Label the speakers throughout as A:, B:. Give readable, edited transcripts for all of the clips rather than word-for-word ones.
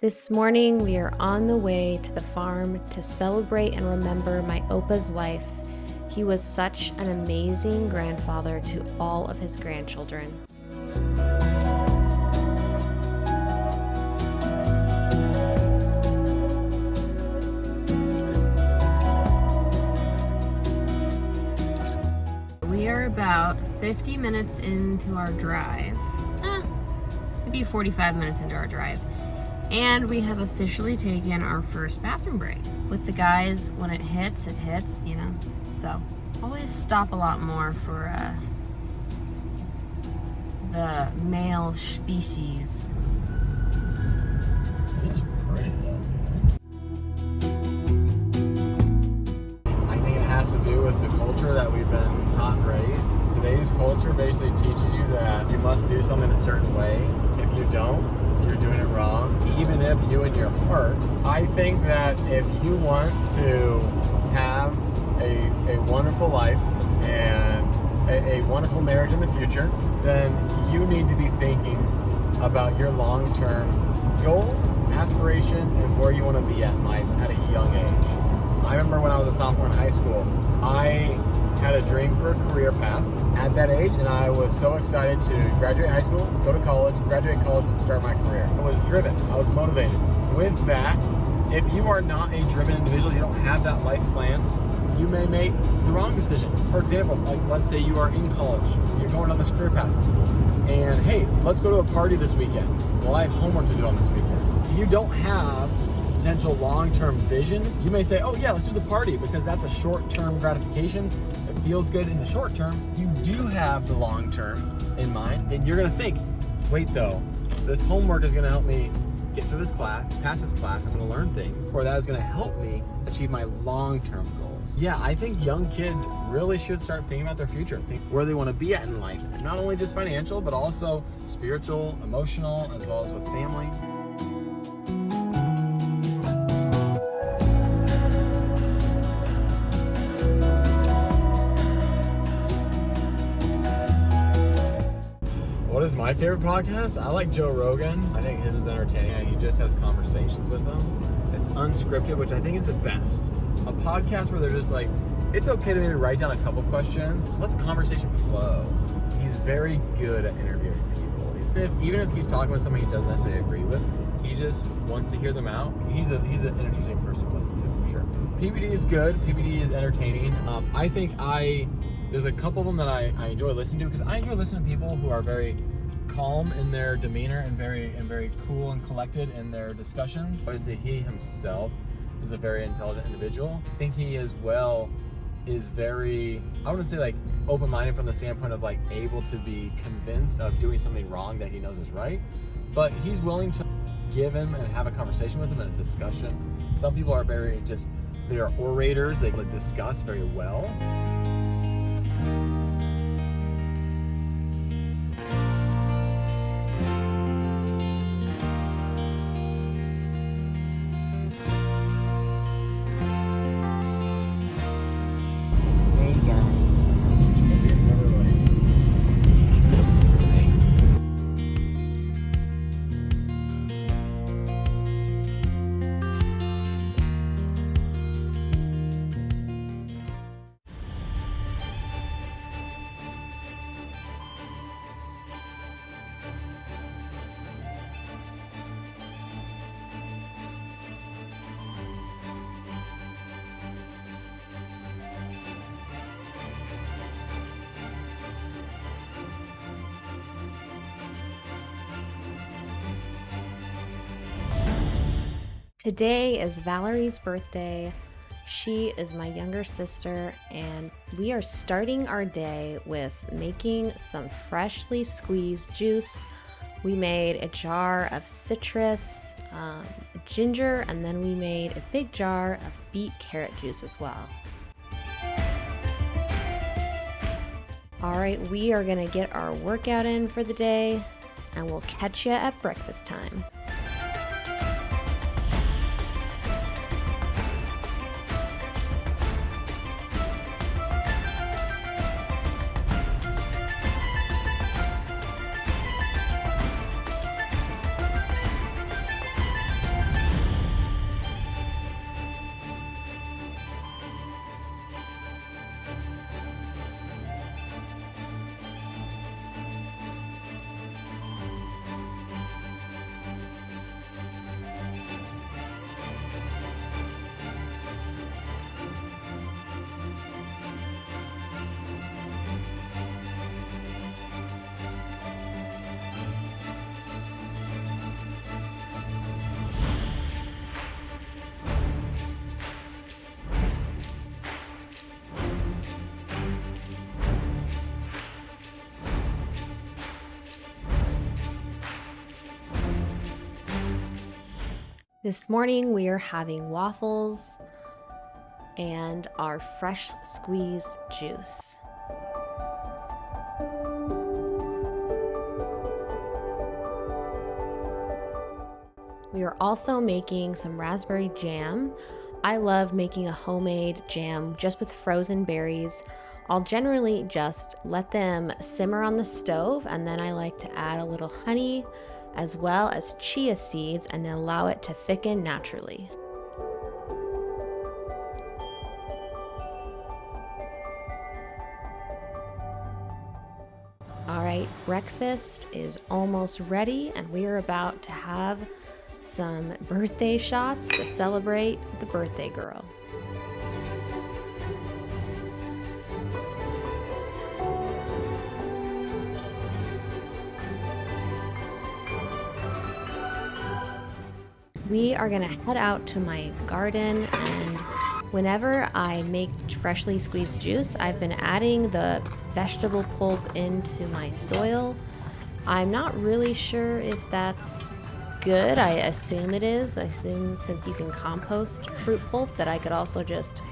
A: This morning, we are on the way to the farm to celebrate and remember my Opa's life. He was such an amazing grandfather to all of his grandchildren. We are about 50 minutes into our drive. Maybe 45 minutes into our drive. And we have officially taken our first bathroom break. With the guys, when it hits, you know. So, always stop a lot more for the male species.
B: It's pretty though. I think it has to do with the culture that we've been taught and raised. Today's culture basically teaches you that you must do something a certain way. If you don't, you're doing it wrong. Even if you in your heart, I think that if you want to have a wonderful life and a wonderful marriage in the future, then you need to be thinking about your long-term goals, aspirations, and where you want to be at in life at a young age. I remember when I was a sophomore in high school, I had a dream for a career path at that age, and I was so excited to graduate high school, go to college, graduate college, and start my career. I was driven. I was motivated. With that, if you are not a driven individual, you don't have that life plan, you may make the wrong decision. For example, like let's say you are in college, you're going on this career path, and hey, let's go to a party this weekend. Well, I have homework to do on this weekend. If you don't have potential long-term vision, you may say, oh yeah, let's do the party because that's a short-term gratification. It feels good in the short term. You do have the long term in mind, and you're gonna think, wait though, this homework is gonna help me get through this class, pass this class, I'm gonna learn things, or that is gonna help me achieve my long-term goals. Yeah, I think young kids really should start thinking about their future, think where they wanna be at in life. Not only just financial, but also spiritual, emotional, as well as with family. What is my favorite podcast? I like Joe Rogan. I think his is entertaining and he just has conversations with them. It's unscripted, which I think is the best. A podcast where they're just like, it's okay to maybe write down a couple questions. Just let the conversation flow. He's very good at interviewing people. Even if he's talking with somebody he doesn't necessarily agree with, he just wants to hear them out. He's an interesting person to listen to for sure. PBD is good. PBD is entertaining. I think there's a couple of them that I enjoy listening to because I enjoy listening to people who are very calm in their demeanor and very cool and collected in their discussions. Obviously, he himself is a very intelligent individual. I think he as well is very, I wouldn't say like open-minded from the standpoint of like able to be convinced of doing something wrong that he knows is right, but he's willing to give him and have a conversation with him and a discussion. Some people are they are orators, they discuss very well.
A: Today is Valerie's birthday. She is my younger sister, and we are starting our day with making some freshly squeezed juice. We made a jar of citrus, ginger, and then we made a big jar of beet carrot juice as well. All right, we are gonna get our workout in for the day, and we'll catch you at breakfast time. This morning we are having waffles and our fresh squeezed juice. We are also making some raspberry jam. I love making a homemade jam just with frozen berries. I'll generally just let them simmer on the stove, and then I like to add a little honey as well as chia seeds and allow it to thicken naturally. All right, breakfast is almost ready, and we are about to have some birthday shots to celebrate the birthday girl. We are gonna head out to my garden, and whenever I make freshly squeezed juice, I've been adding the vegetable pulp into my soil. I'm not really sure if that's good. I assume it is. I assume since you can compost fruit pulp that I could also just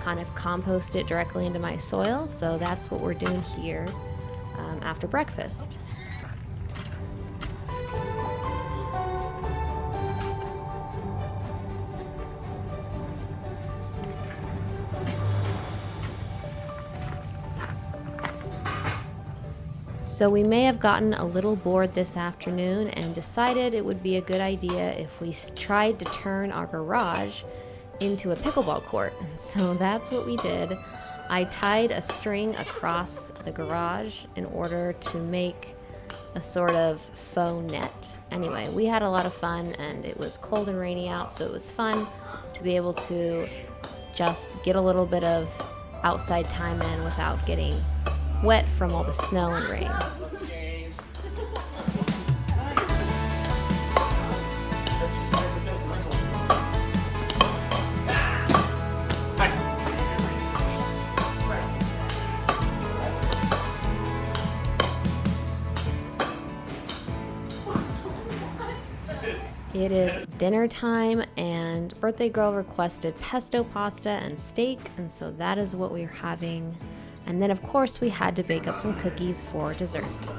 A: kind of compost it directly into my soil. So that's what we're doing here after breakfast. So we may have gotten a little bored this afternoon and decided it would be a good idea if we tried to turn our garage into a pickleball court. And so that's what we did. I tied a string across the garage in order to make a sort of faux net. Anyway, we had a lot of fun, and it was cold and rainy out, so it was fun to be able to just get a little bit of outside time in without getting wet from all the snow and rain. It is dinner time, and birthday girl requested pesto pasta and steak, and so that is what we're having. And then, of course, we had to bake up some cookies for dessert.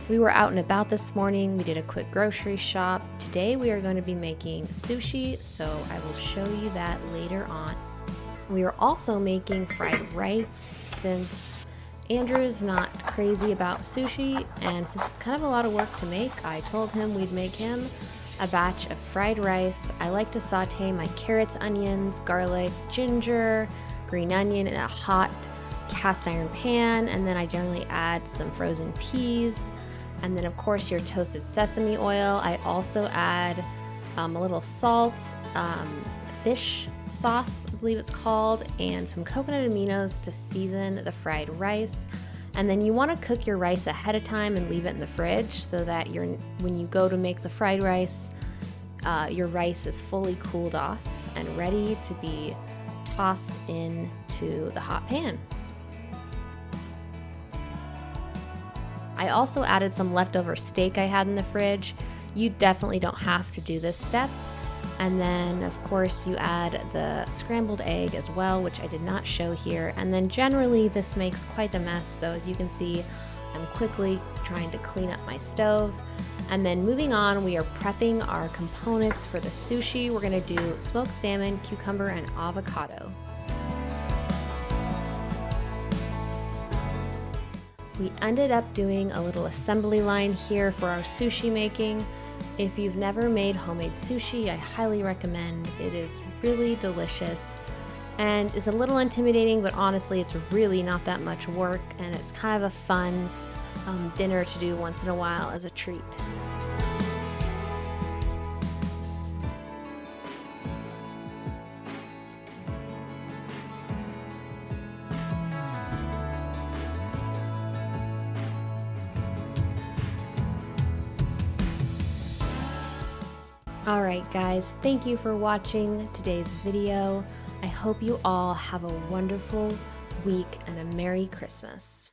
A: We were out and about this morning. We did a quick grocery shop. Today we are going to be making sushi, so I will show you that later on. We are also making fried rice since Andrew is not crazy about sushi, and since it's kind of a lot of work to make, I told him we'd make him a batch of fried rice. I like to saute my carrots, onions, garlic, ginger, green onion in a hot cast iron pan, and then I generally add some frozen peas, and then of course your toasted sesame oil. I also add a little salt, fish sauce, I believe it's called, and some coconut aminos to season the fried rice. And then you want to cook your rice ahead of time and leave it in the fridge so that when you go to make the fried rice, your rice is fully cooled off and ready to be tossed into the hot pan. I also added some leftover steak I had in the fridge. You definitely don't have to do this step. And then, of course, you add the scrambled egg as well, which I did not show here. And then generally this makes quite a mess. So as you can see, I'm quickly trying to clean up my stove. And then moving on, we are prepping our components for the sushi. We're gonna do smoked salmon, cucumber, and avocado. We ended up doing a little assembly line here for our sushi making. If you've never made homemade sushi, I highly recommend. It is really delicious and is a little intimidating, but honestly, it's really not that much work, and it's kind of a fun dinner to do once in a while as a treat. Alright guys, thank you for watching today's video. I hope you all have a wonderful week and a Merry Christmas.